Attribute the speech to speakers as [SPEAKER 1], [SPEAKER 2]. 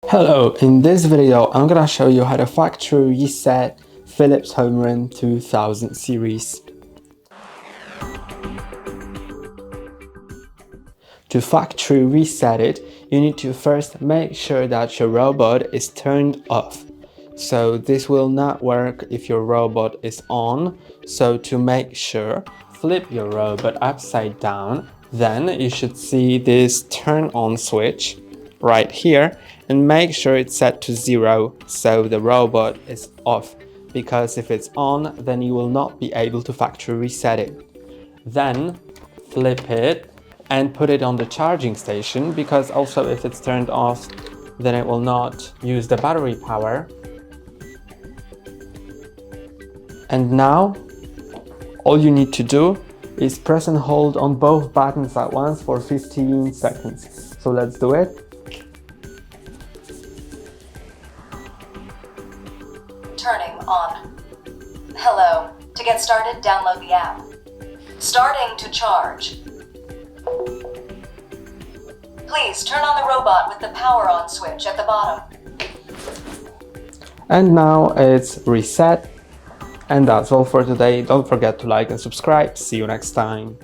[SPEAKER 1] Hello, in this video I'm gonna show you how to factory reset Philips HOMERUN 2000 series. To factory reset it, you need to first make sure that your robot is turned off. So this will not work if your robot is on. So to make sure, flip your robot upside down. Then you should see this turn on switch right here and make sure it's set to 0 so the robot is off, because if it's on then you will not be able to factory reset it. Then flip it and put it on the charging station, because also if it's turned off then it will not use the battery power. And now all you need to do is press and hold on both buttons at once for 15 seconds. So let's do it.
[SPEAKER 2] Turning on. Hello. To get started, download the app. Starting to charge. Please turn on the robot with the power on switch at the bottom.
[SPEAKER 1] And now it's reset. And that's all for today. Don't forget to like and subscribe. See you next time.